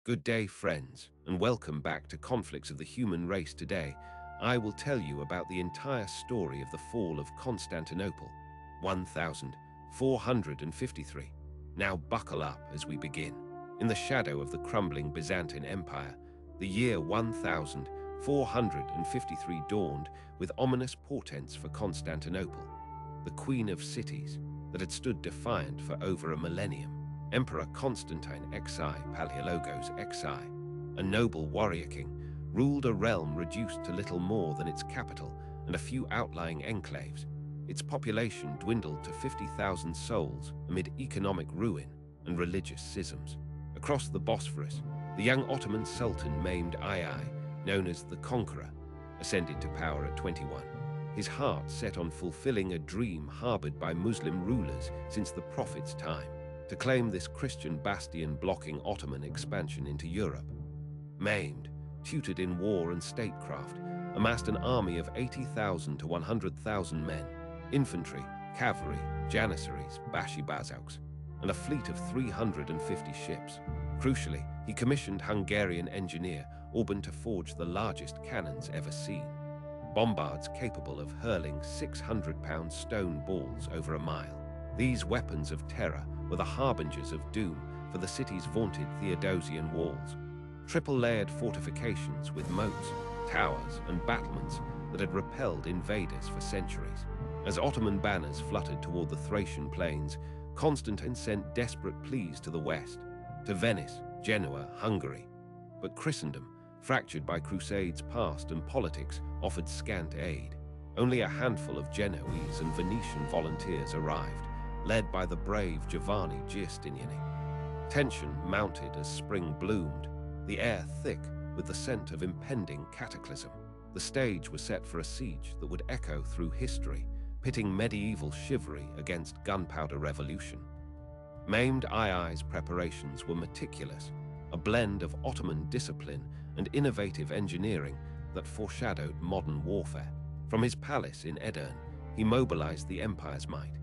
Good day, friends, and welcome back to Conflicts of the Human Race. Today, I will tell you about the entire story of the fall of Constantinople, 1453. Now buckle up as we begin. In the shadow of the crumbling Byzantine Empire, the year 1453 dawned with ominous portents for Constantinople, the queen of cities that had stood defiant for over a millennium. Emperor Constantine XI, Paleologos XI, a noble warrior king, ruled a realm reduced to little more than its capital and a few outlying enclaves. Its population dwindled to 50,000 souls amid economic ruin and religious schisms. Across the Bosphorus, the young Ottoman Sultan Mehmed II, known as the Conqueror, ascended to power at 21. His heart set on fulfilling a dream harbored by Muslim rulers since the Prophet's time, to claim this Christian bastion blocking Ottoman expansion into Europe. Mehmed, tutored in war and statecraft, amassed an army of 80,000 to 100,000 men, infantry, cavalry, Janissaries, Bashibazauks, and a fleet of 350 ships. Crucially, he commissioned Hungarian engineer Orban to forge the largest cannons ever seen, bombards capable of hurling 600-pound stone balls over a mile. These weapons of terror were the harbingers of doom for the city's vaunted Theodosian walls, triple-layered fortifications with moats, towers, and battlements that had repelled invaders for centuries. As Ottoman banners fluttered toward the Thracian plains, Constantine sent desperate pleas to the west, to Venice, Genoa, Hungary. But Christendom, fractured by crusades past and politics, offered scant aid. Only a handful of Genoese and Venetian volunteers arrived, led by the brave Giovanni Giustiniani. Tension mounted as spring bloomed, the air thick with the scent of impending cataclysm. The stage was set for a siege that would echo through history, pitting medieval chivalry against gunpowder revolution. Mehmed II's preparations were meticulous, a blend of Ottoman discipline and innovative engineering that foreshadowed modern warfare. From his palace in Edirne, he mobilized the empire's might.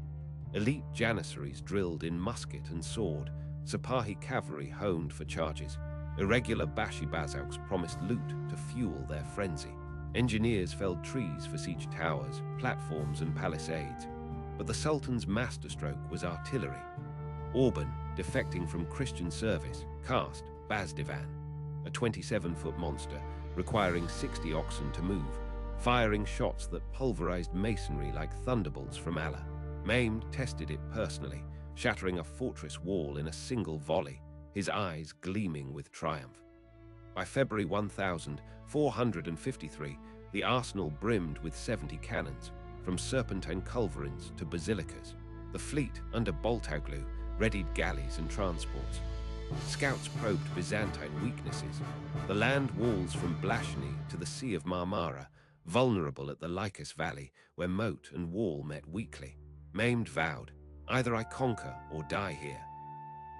Elite Janissaries drilled in musket and sword, Sipahi cavalry honed for charges. Irregular Bashibazauks promised loot to fuel their frenzy. Engineers felled trees for siege towers, platforms, and palisades. But the Sultan's masterstroke was artillery. Orban, defecting from Christian service, cast Bazdivan, a 27-foot monster requiring 60 oxen to move, firing shots that pulverized masonry like thunderbolts from Allah. Mehmed tested it personally, shattering a fortress wall in a single volley, his eyes gleaming with triumph. By February 1453, the arsenal brimmed with 70 cannons, from serpentine culverins to basilicas. The fleet, under Boltoglu, readied galleys and transports. Scouts probed Byzantine weaknesses, the land walls from Blashny to the Sea of Marmara, vulnerable at the Lycus Valley, where moat and wall met weakly. Mehmed vowed, "Either I conquer or die here."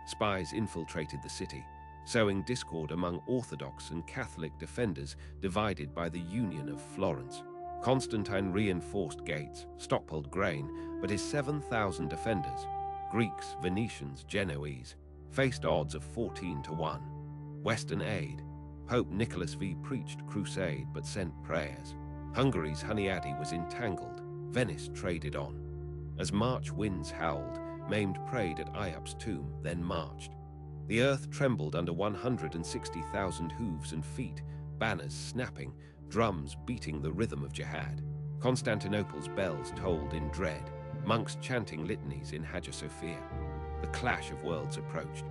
Spies infiltrated the city, sowing discord among Orthodox and Catholic defenders divided by the Union of Florence. Constantine reinforced gates, stockpiled grain, but his 7,000 defenders, Greeks, Venetians, Genoese, faced odds of 14 to 1. Western aid. Pope Nicholas V preached crusade but sent prayers. Hungary's Hunyadi was entangled. Venice traded on. As March winds howled, Mehmed prayed at Ayup's tomb, then marched. The earth trembled under 160,000 hooves and feet, banners snapping, drums beating the rhythm of jihad. Constantinople's bells tolled in dread, monks chanting litanies in Hagia Sophia. The clash of worlds approached.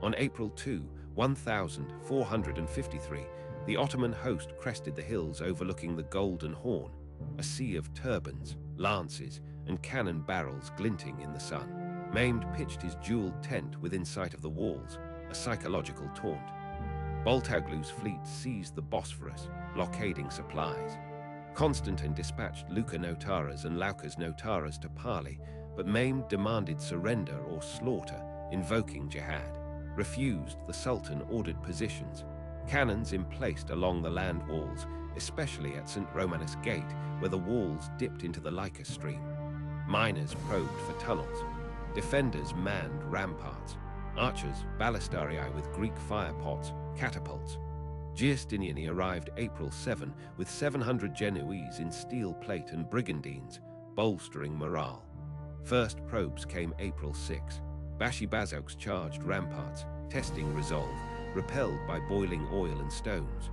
On April 2, 1453, the Ottoman host crested the hills overlooking the Golden Horn, a sea of turbans, lances, and cannon barrels glinting in the sun. Mehmed pitched his jeweled tent within sight of the walls, a psychological taunt. Boltoglu's fleet seized the Bosphorus, blockading supplies. Constantine dispatched Lucca Notaras and Laucas Notaras to parley, but Mehmed demanded surrender or slaughter, invoking jihad. Refused, the Sultan ordered positions, cannons emplaced along the land walls, especially at St. Romanus Gate, where the walls dipped into the Lycus stream. Miners probed for tunnels. Defenders manned ramparts. Archers, ballistarii with Greek fire pots, catapults. Giustiniani arrived April 7 with 700 Genoese in steel plate and brigandines, bolstering morale. First probes came April 6. Bashi-Bazouks charged ramparts, testing resolve, repelled by boiling oil and stones.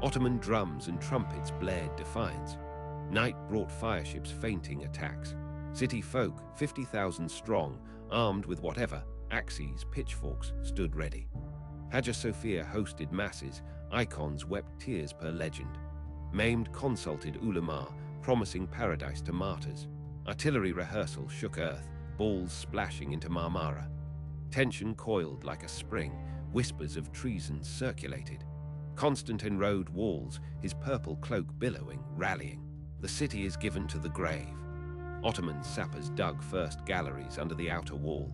Ottoman drums and trumpets blared defiance. Night brought fireships feinting attacks. City folk, 50,000 strong, armed with whatever, axes, pitchforks, stood ready. Hagia Sophia hosted masses, icons wept tears per legend. Maimed consulted ulama, promising paradise to martyrs. Artillery rehearsal shook earth, balls splashing into Marmara. Tension coiled like a spring, whispers of treason circulated. Constantine rode walls, his purple cloak billowing, rallying. The city is given to the grave. Ottoman sappers dug first galleries under the outer wall.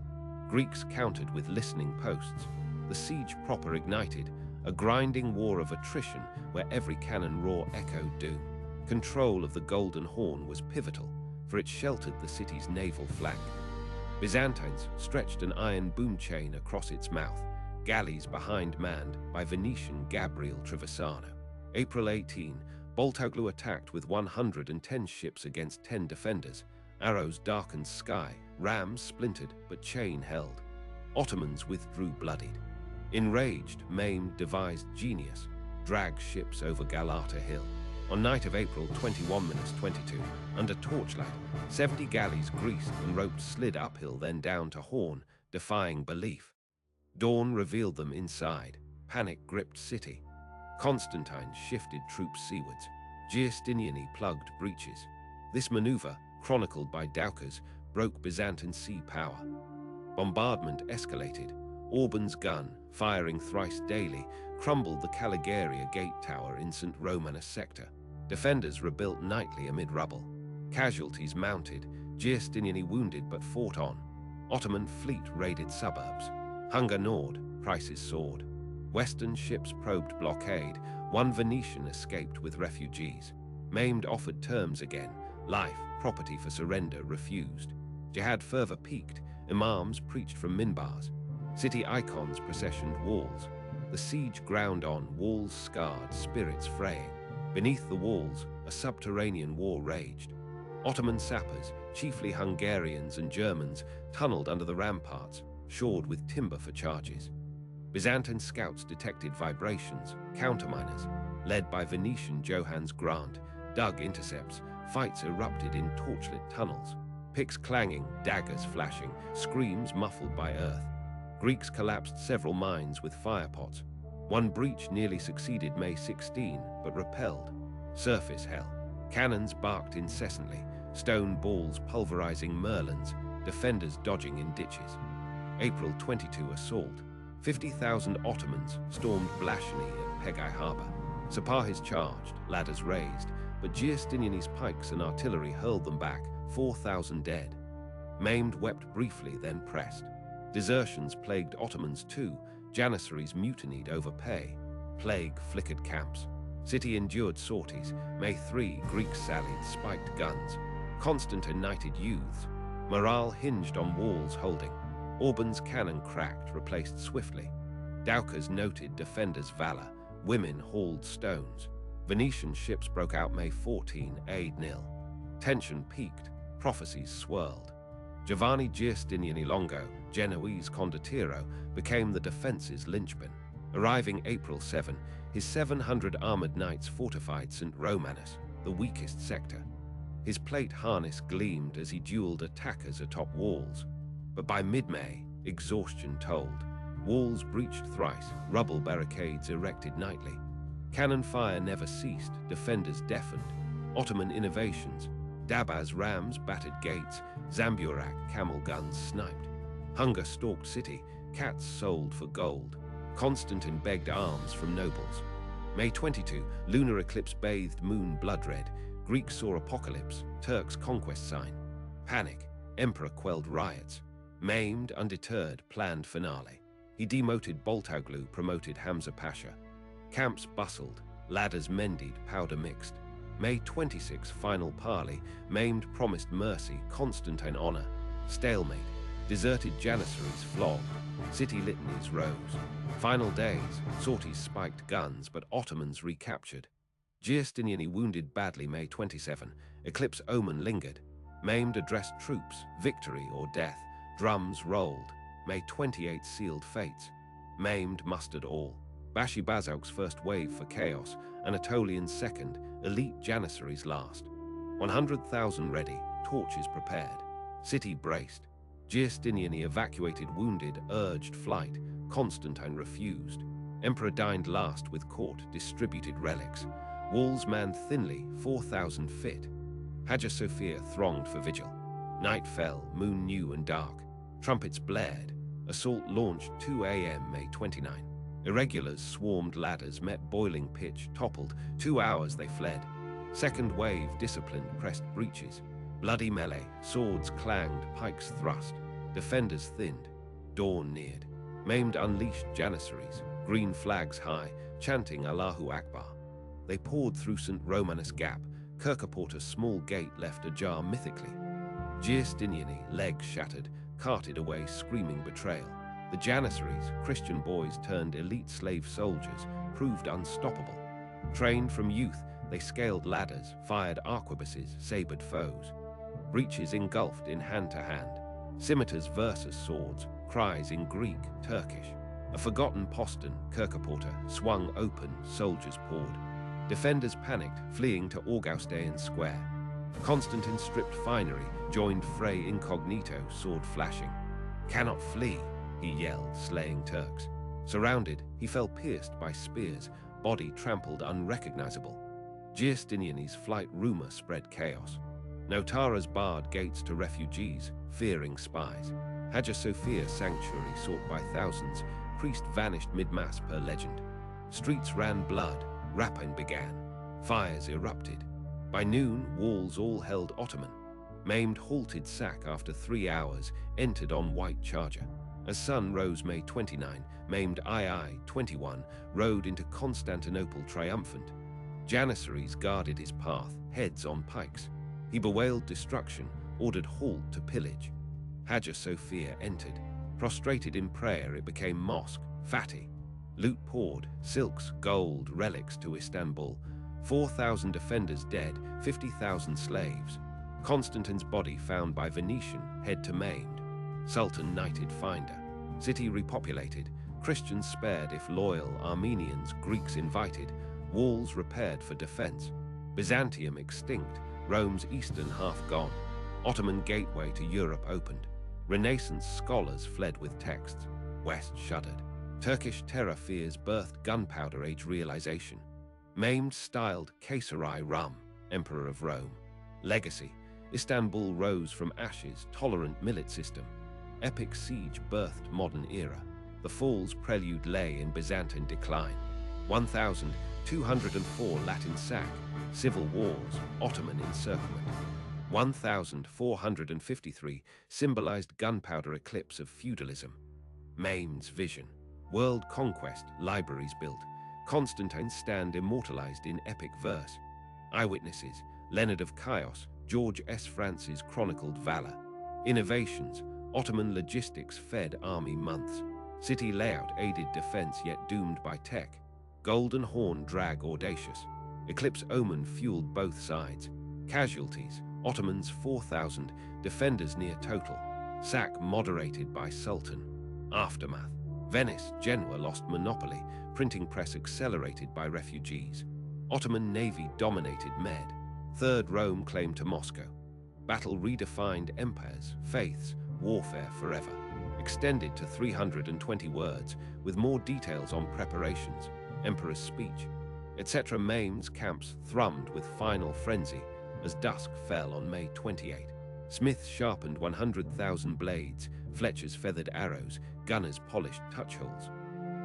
Greeks countered with listening posts. The siege proper ignited, a grinding war of attrition where every cannon roar echoed doom. Control of the Golden Horn was pivotal, for it sheltered the city's naval flank. Byzantines stretched an iron boom chain across its mouth, galleys behind manned by Venetian Gabriel Traversano. April 18, Boltoglu attacked with 110 ships against 10 defenders. Arrows darkened sky, rams splintered, but chain held. Ottomans withdrew bloodied. Enraged, maimed, devised genius, dragged ships over Galata Hill. On night of April 21-22, under torchlight, 70 galleys greased and roped slid uphill then down to Horn, defying belief. Dawn revealed them inside. Panic gripped city. Constantine shifted troops seawards. Giustiniani plugged breaches. This maneuver, chronicled by Doukas, broke Byzantine sea power. Bombardment escalated. Aubur's gun, firing thrice daily, crumbled the Caligari gate tower in St. Romanus sector. Defenders rebuilt nightly amid rubble. Casualties mounted, Giustiniani wounded but fought on. Ottoman fleet raided suburbs. Hunger gnawed, prices soared. Western ships probed blockade. One Venetian escaped with refugees. Maimed offered terms again. Life, property for surrender refused. Jihad fervor peaked. Imams preached from minbars. City icons processioned walls. The siege ground on, walls scarred, spirits fraying. Beneath the walls, a subterranean war raged. Ottoman sappers, chiefly Hungarians and Germans, tunneled under the ramparts, shored with timber for charges. Byzantine scouts detected vibrations, counterminers, led by Venetian Johannes Grant, dug intercepts. Fights erupted in torchlit tunnels. Picks clanging, daggers flashing, screams muffled by earth. Greeks collapsed several mines with firepots. One breach nearly succeeded May 16, but repelled. Surface hell. Cannons barked incessantly, stone balls pulverizing merlins, defenders dodging in ditches. April 22 assault. 50,000 Ottomans stormed Blashany at Pegai Harbor. Sepahis charged, ladders raised, but Giustiniani's pikes and artillery hurled them back, 4,000 dead. Maimed wept briefly, then pressed. Desertions plagued Ottomans too. Janissaries mutinied over pay. Plague flickered camps. City endured sorties. May 3, Greeks sallied, spiked guns. Constantine knighted youths. Morale hinged on walls holding. Aubur's cannon cracked, replaced swiftly. Doukas noted defenders' valor. Women hauled stones. Venetian ships broke out May 14, 8-0. Tension peaked. Prophecies swirled. Giovanni Giustiniani Longo, Genoese condottiero, became the defense's linchpin. Arriving April 7, his 700 armored knights fortified St. Romanus, the weakest sector. His plate harness gleamed as he dueled attackers atop walls. But by mid-May, exhaustion told. Walls breached thrice, rubble barricades erected nightly. Cannon fire never ceased, defenders deafened. Ottoman innovations. Dabas rams battered gates, Zamburak camel guns sniped. Hunger stalked city, cats sold for gold. Constantine begged alms from nobles. May 22, lunar eclipse bathed moon blood red. Greeks saw apocalypse, Turks conquest sign. Panic, emperor quelled riots. Maimed, undeterred, planned finale. He demoted Boltoglu, promoted Hamza Pasha. Camps bustled, ladders mended, powder mixed. May 26, final parley. Maimed promised mercy, Constantine honor. Stalemate. Deserted Janissaries flogged. City litanies rose. Final days, sorties spiked guns, but Ottomans recaptured. Giustiniani wounded badly May 27. Eclipse omen lingered. Maimed addressed troops, victory or death. Drums rolled. May 28 sealed fates. Maimed mustered all. Bashi Bazauk's first wave for chaos. Anatolian's second. Elite Janissaries last. 100,000 ready. Torches prepared. City braced. Giustiniani evacuated wounded, urged flight. Constantine refused. Emperor dined last with court distributed relics. Walls manned thinly, 4,000 fit. Hagia Sophia thronged for vigil. Night fell, moon new and dark. Trumpets blared. Assault launched 2 a.m. May 29. Irregulars swarmed ladders, met boiling pitch, toppled. 2 hours they fled. Second wave disciplined, pressed breaches. Bloody melee, swords clanged, pikes thrust. Defenders thinned. Dawn neared. Maimed unleashed Janissaries, green flags high, chanting Allahu Akbar. They poured through St. Romanus Gap. Kirkaporta's small gate left ajar mythically. Giustiniani, legs shattered, carted away screaming betrayal. The Janissaries, Christian boys turned elite slave soldiers, proved unstoppable. Trained from youth, they scaled ladders, fired arquebuses, sabered foes. Breaches engulfed in hand-to-hand. Scimitars versus swords, cries in Greek, Turkish. A forgotten postern, Kirkaporta, swung open, soldiers poured. Defenders panicked, fleeing to Augustaian Square. Constantine stripped finery, joined fray incognito, sword flashing. "Cannot flee," he yelled, slaying Turks. Surrounded, he fell pierced by spears, body trampled unrecognizable. Giustiniani's flight rumor spread chaos. Notaras barred gates to refugees, fearing spies. Hagia Sophia sanctuary sought by thousands, priest vanished mid-mass per legend. Streets ran blood, rapine began. Fires erupted. By noon, walls all held Ottoman. Maimed halted sack after 3 hours, entered on white charger. As sun rose May 29, maimed II 21, rode into Constantinople triumphant. Janissaries guarded his path, heads on pikes. He bewailed destruction, ordered halt to pillage. Hagia Sophia entered. Prostrated in prayer, it became mosque, fatty. Loot poured, silks, gold, relics to Istanbul. 4,000 defenders dead, 50,000 slaves. Constantine's body found by Venetian, head to maimed. Sultan knighted finder. City repopulated. Christians spared if loyal, Armenians, Greeks invited. Walls repaired for defense. Byzantium extinct, Rome's eastern half gone. Ottoman gateway to Europe opened. Renaissance scholars fled with texts. West shuddered. Turkish terror fears birthed gunpowder age realization. Maimed styled Caesari Rum, Emperor of Rome. Legacy. Istanbul rose from ashes, tolerant millet system. Epic siege birthed modern era. The fall's prelude lay in Byzantine decline. 1,204 Latin sack, civil wars, Ottoman encirclement. 1,453 symbolized gunpowder eclipse of feudalism. Maimed's vision. World conquest, libraries built. Constantine's stand immortalized in epic verse. Eyewitnesses, Leonard of Chios, George S. Francis chronicled valor. Innovations, Ottoman logistics fed army months. City layout aided defense yet doomed by tech. Golden Horn drag audacious. Eclipse omen fueled both sides. Casualties, Ottomans 4,000, defenders near total. Sack moderated by Sultan. Aftermath. Venice, Genoa lost monopoly, printing press accelerated by refugees. Ottoman navy dominated Med. Third Rome claimed to Moscow. Battle redefined empires, faiths, warfare forever. Extended to 320 words, with more details on preparations, emperor's speech, etc. Maims camps thrummed with final frenzy as dusk fell on May 28. Smiths sharpened 100,000 blades, Fletchers feathered arrows, gunners polished touchholes.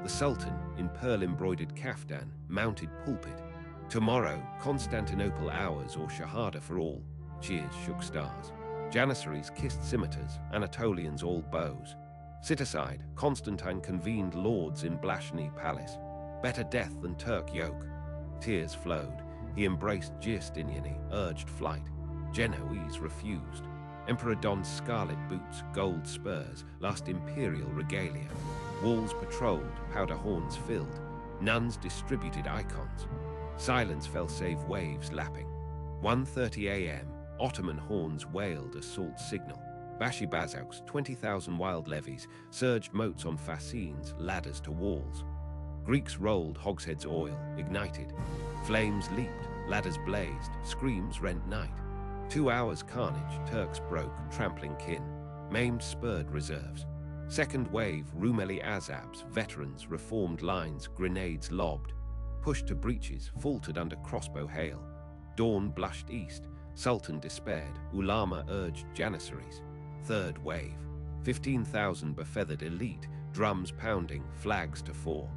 The Sultan, in pearl-embroidered kaftan, mounted pulpit. Tomorrow, Constantinople hours or Shahada for all. Cheers shook stars. Janissaries kissed scimitars, Anatolians all bows. Sit aside, Constantine convened lords in Blashny Palace. Better death than Turk yoke. Tears flowed. He embraced Giustiniani, urged flight. Genoese refused. Emperor donned scarlet boots, gold spurs, last imperial regalia. Walls patrolled, powder horns filled. Nuns distributed icons. Silence fell save waves lapping. 1:30 a.m., Ottoman horns wailed assault signal. Bashi Bazouks, 20,000 wild levies, surged moats on fascines, ladders to walls. Greeks rolled hogsheads oil, ignited. Flames leaped, ladders blazed, screams rent night. 2 hours carnage, Turks broke, trampling kin. Maimed spurred reserves. Second wave, Rumeli Azabs, veterans, reformed lines, grenades lobbed. Pushed to breaches, faltered under crossbow hail. Dawn blushed east, Sultan despaired, Ulama urged Janissaries. Third wave, 15,000 befeathered elite, drums pounding, flags to fore.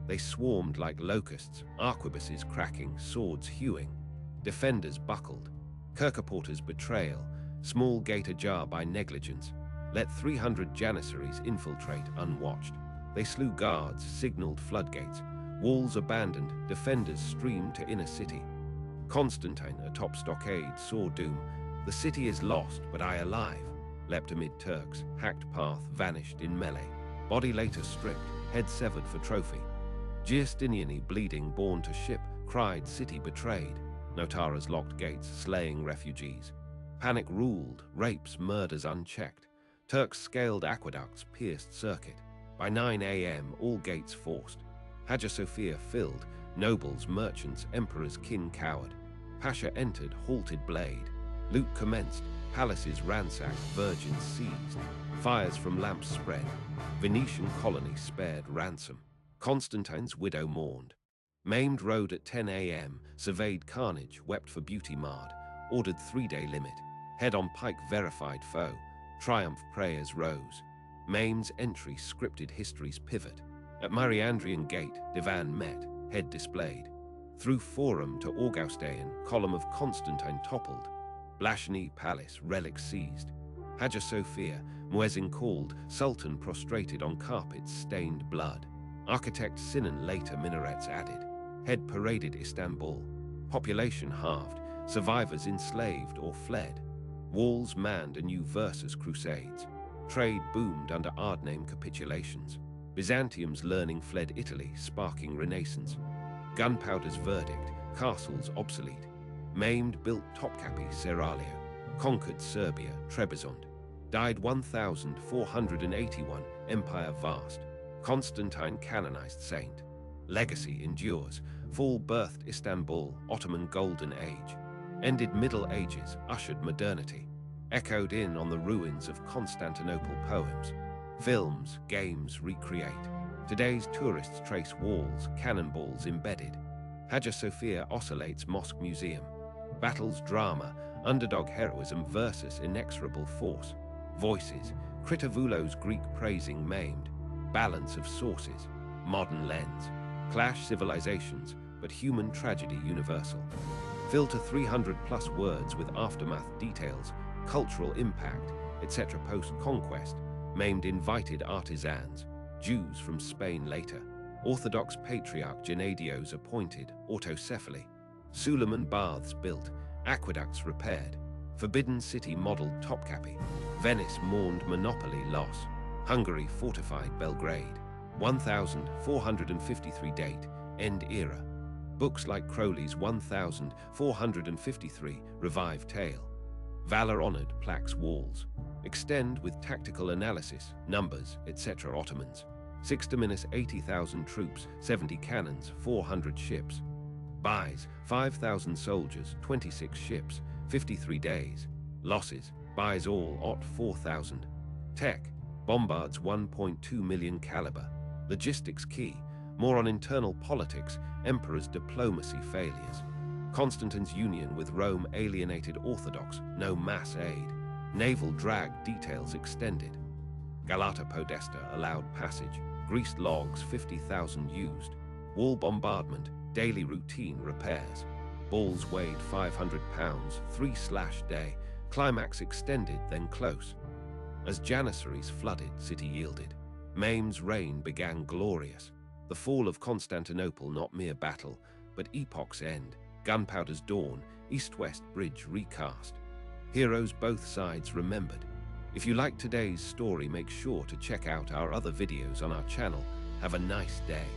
They swarmed like locusts, arquebuses cracking, swords hewing. Defenders buckled. Kirkaporter's betrayal, small gate ajar by negligence. Let 300 Janissaries infiltrate unwatched. They slew guards, signaled floodgates. Walls abandoned, defenders streamed to inner city. Constantine, atop stockade, saw doom. The city is lost, but I alive. Leapt amid Turks, hacked path, vanished in melee. Body later stripped, head severed for trophy. Giustiniani, bleeding, borne to ship, cried city betrayed. Notaras locked gates, slaying refugees. Panic ruled, rapes, murders unchecked. Turks scaled aqueducts, pierced circuit. By 9 a.m., all gates forced. Hagia Sophia filled, nobles, merchants, emperors, kin cowered. Pasha entered, halted blade. Loot commenced, palaces ransacked, virgins seized. Fires from lamps spread. Venetian colony spared ransom. Constantine's widow mourned. Maimed rode at 10 a.m., surveyed carnage, wept for beauty marred. Ordered 3-day limit. Head on pike verified foe. Triumph prayers rose. Maime's entry scripted history's pivot. At Mariandrian gate, divan met, head displayed. Through forum to Augustaian, column of Constantine toppled. Blashny palace, relics seized. Hagia Sophia, muezzin called, sultan prostrated on carpets stained blood. Architect Sinan later minarets added. Head paraded Istanbul. Population halved, survivors enslaved or fled. Walls manned anew versus crusades. Trade boomed under Ardname capitulations. Byzantium's learning fled Italy, sparking renaissance. Gunpowder's verdict, castles obsolete. Maimed built Topkapi, Seraglio. Conquered Serbia, Trebizond. Died 1481, empire vast. Constantine canonized saint. Legacy endures. Fall birthed Istanbul, Ottoman golden age. Ended Middle Ages, ushered modernity. Echoed in on the ruins of Constantinople poems. Films, games recreate. Today's tourists trace walls, cannonballs embedded. Hagia Sophia oscillates mosque museum. Battles drama, underdog heroism versus inexorable force. Voices, Kritavulo's Greek praising maimed. Balance of sources, modern lens. Clash civilizations, but human tragedy universal. Filter 300+ words with aftermath details, cultural impact, etc. Post-conquest, maimed invited artisans, Jews from Spain later, Orthodox Patriarch Gennadios appointed, autocephaly, Suleiman baths built, aqueducts repaired, Forbidden City modeled Topkapi, Venice mourned monopoly loss, Hungary fortified Belgrade, 1453 date, end era. Books like Crowley's 1453 revive tale. Valor honored plaques walls. Extend with tactical analysis, numbers, etc. Ottomans. 6-80,000 troops, 70 cannons, 400 ships. Buys, 5,000 soldiers, 26 ships, 53 days. Losses, buys all, Ott 4,000. Tech, bombards 1.2 million caliber. Logistics key, more on internal politics, emperor's diplomacy failures. Constantine's union with Rome alienated Orthodox, no mass aid. Naval drag details extended. Galata Podesta allowed passage. Greased logs 50,000 used. Wall bombardment, daily routine repairs. Balls weighed 500 pounds, 3/day. Climax extended, then close. As Janissaries flooded, city yielded. Maime's reign began glorious. The fall of Constantinople not mere battle, but epoch's end. Gunpowder's dawn, east-west bridge recast. Heroes both sides remembered. If you like today's story, make sure to check out our other videos on our channel. Have a nice day.